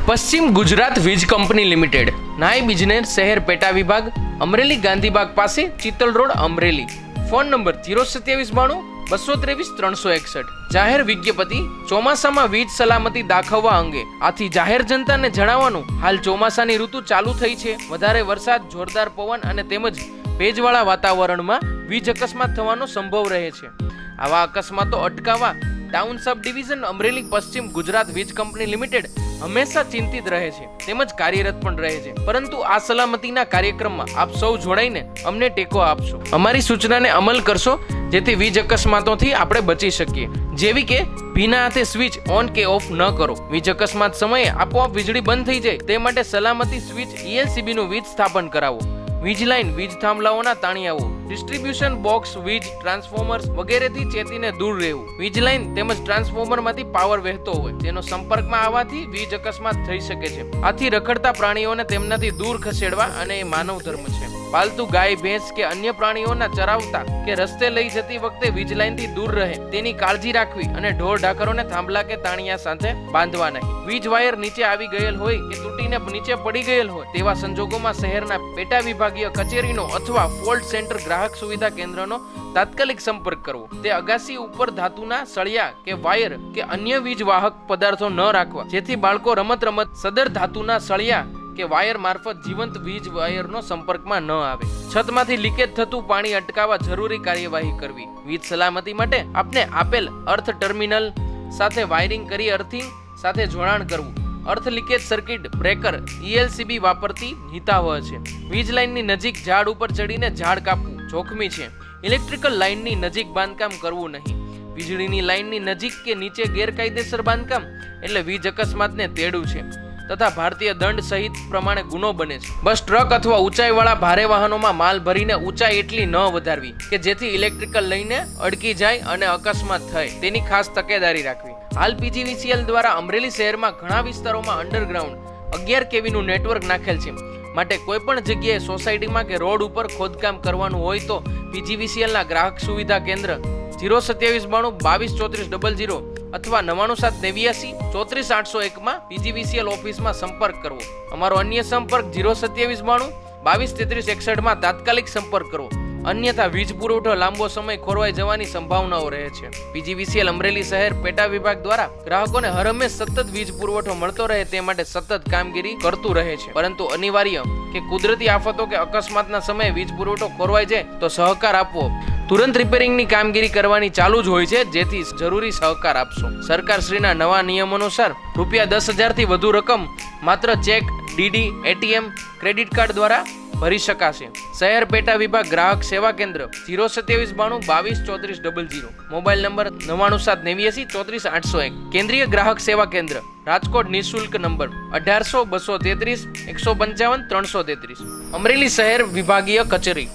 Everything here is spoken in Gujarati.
પશ્ચિમ ગુજરાત વીજ કંપની લિમિટેડ, નાયબ ઇજનેર શહેર પેટા વિભાગ, અમરેલી ગાંધીબાગ પાસે, Chital road, Amreli. Phone number 02792-223-361. જાહેર વિજ્ઞપ્તિ: ચોમાસામાં વીજ સલામતી દાખવવા અંગે. આથી જાહેર જનતાને જણાવવાનું, હાલ ચોમાસાની ઋતુ ચાલુ થઈ છે. વધારે વરસાદ, જોરદાર પવન અને તેમજ ભેજવાળા વાતાવરણમાં વીજ અકસ્માત થવાનો સંભવ રહે છે. આવા અકસ્માતો અટકાવવા ટાઉન સબ ડિવિઝન અમરેલી પશ્ચિમ ગુજરાત વીજ કંપની લિમિટેડ હંમેશા ચિંતિત રહે છે તેમજ કાર્યરત પણ રહે છે. પરંતુ આ સલામતીના કાર્યક્રમમાં આપ સૌ જોડાઈને અમને ટેકો આપશો, અમારી સૂચનાને અમલ કરશો, જેથી વીજ અકસ્માતોથી આપણે બચી શકીએ. જેવી કે ભીના હાથે સ્વિચ ઓન કે ઓફ ન કરો, વીજ અકસ્માત સમયે આપોઆપ વીજળી બંધ થઈ જાય તે માટે સલામતી સ્વિચ ELCB નું વીજ સ્થાપન કરાવો. વીજ લાઇન, વીજ થાંભલાઓના તાણિયાઓ, ડિસ્ટ્રીબ્યુશન બોક્સ, વીજ ટ્રાન્સફોર્મર્સ વગેરેથી ચેતીને દૂર રહેવું. વીજ લાઇન તેમજ ટ્રાન્સફોર્મરમાંથી પાવર વહેતો હોય તેનો સંપર્કમાં આવવાથી વીજ અકસ્માત થઈ શકે છે. આથી રખડતા પ્રાણીઓને તેમનાથી દૂર ખસેડવા અને એ માનવ ધર્મ છે. પાલતુ ગાય, ભેંસ કે અન્ય પ્રાણીઓના ચરાવતા કે રસ્તે લઈ જતી વખતે વીજ લાઇનથી દૂર રહે તેની કાળજી રાખવી અને ઢોર ઢાકરોને થાંભલા કે તાણિયા સાથે બાંધવા નહીં. વીજ વાયર નીચે આવી ગયેલ હોય કે તૂટીને નીચે પડી ગયેલ હોય તેવા સંજોગોમાં શહેરના પેટા વિભાગીય કચેરીનો અથવા ફોલ્ટ સેન્ટર ગ્રાહક સુવિધા કેન્દ્રનો તાત્કાલિક સંપર્ક કરવો. તે અગાસી ઉપર ધાતુના સળિયા કે વાયર કે અન્ય વીજ વાહક પદાર્થો ન રાખવા, જેથી બાળકો રમત સદર ધાતુના સળિયા કે વાયર મારફત જીવંત વીજ વાયરનો સંપર્કમાં ન આવે. છતમાંથી લીકેજ થતું પાણી અટકાવવા જરૂરી કાર્યવાહી કરવી. વીજ સલામતી માટે આપને આપેલ અર્થ ટર્મિનલ સાથે વાયરિંગ કરી અર્થિંગ સાથે જોડાણ કરવું. અર્થ લીકેજ સર્કિટ બ્રેકર ELCB વાપરતી હિતાવહ છે. વીજ લાઇનની નજીક ઝાડ ઉપર ચડીને ઝાડ કાપવું જોખમી છે. ઇલેક્ટ્રિકલ લાઇનની નજીક બાંધકામ કરવું નહીં. વીજળીની લાઇનની નજીક કે નીચે ગેરકાયદેસર બાંધકામ એટલે વીજ અકસ્માતને તેડું છે તથા ભારતીય દંડ સહિત પ્રમાણે ગુનો બને છે. બસ, ટ્રક અથવા ઊંચાઈવાળા ભારે વાહનોમાં માલ ભરીને ઊંચાઈ એટલી ન વધારવી કે જેથી ઇલેક્ટ્રિકલ લઈને અડકી જાય અને અકસ્માત થાય, તેની ખાસ તકેદારી રાખવી. હાલ PGVCL દ્વારા અમરેલી શહેરમાં ઘણા વિસ્તારોમાં અંડરગ્રાઉન્ડ 11 kV નું નેટવર્ક નાખેલ છે. માટે કોઈ પણ જગ્યાએ સોસાયટીમાં કે રોડ ઉપર ખોદકામ કરવાનું હોય તો PGVCL ના ગ્રાહક સુવિધા કેન્દ્ર 02792-223400 અથવા 9789-34801 માં PGVCL ઓફિસમાં સંપર્ક કરવો. અમારો અન્ય સંપર્ક 02792-223361 માં તાત્કાલિક સંપર્ક કરવો. અન્યથા વીજ પુરવઠો લાંબો સમય ખોરવાઈ જવાની સંભાવનાઓ રહે છે. PGVCL અમરેલી શહેર પેટા વિભાગ દ્વારા ગ્રાહકોને હરહંમેશ સતત વીજ પુરવઠો મળતો રહે તે માટે સતત કામગીરી કરતું રહે છે. પરંતુ અનિવાર્ય કે કુદરતી આફતો કે અકસ્માતના સમયે વીજ પુરવઠો ખોરવાઈ જાય તો સહકાર આપવો. તુરંત રિપેરિંગની કામગીરી કરવાની ચાલુ જ હોય છે, જેથી જરૂરી સહકાર આપશો. સરકારશ્રીના નવા નિયમો અનુસાર ₹10,000 થી વધુ રકમ માત્ર check, DD, ATM, credit card દ્વારા ભરી શકાશે. શહેર પેટા વિભાગ ગ્રાહક સેવા કેન્દ્ર 02792-223400, મોબાઈલ નંબર 9789-34801. કેન્દ્રીય ગ્રાહક સેવા કેન્દ્ર રાજકોટ નિઃશુલ્ક નંબર 1800-233-155-333. અમરેલી શહેર વિભાગીય કચેરી